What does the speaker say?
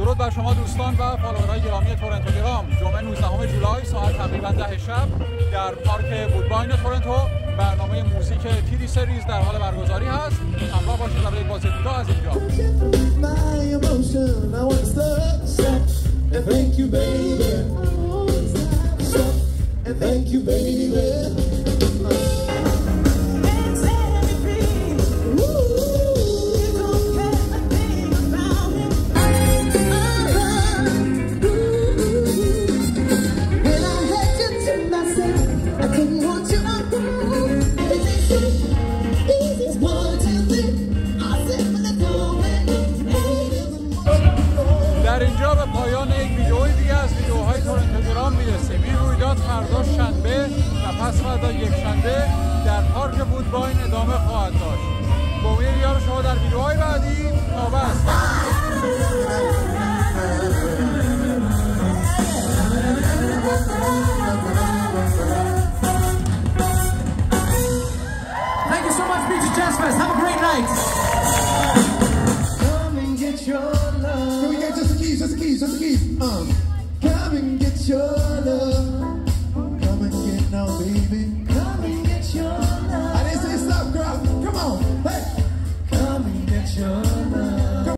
درود بر شما دوستان و فالوورهای گرامی تورنتو گرام. جمعه 19 جولای ساعت تقریبا 10 شب در پارک وودباین تورنتو برنامه موزیک تیدی سریز در حال برگزاری هست. همراه باشید برای بازی دیدار از اینجا. در اینجا به پایان یک ویدئوی دیگه از ویدئوهای تورنتو گرام میرسیم. این رویداد فردا شنبه و پس فردا یکشنبه در پارک وودباین ادامه خواهد داشت. با امید دیدار شما در ویدئوهای بعدی. نوبت. Thank you so much, Beach Jazz Fest. Have a great night. Come and get your love. Can we get just the keys, just the keys, just the keys? Come and get your love. Come and get now, baby. Come and get your love. I didn't say stop, girl. Come on, hey. Come and get your love.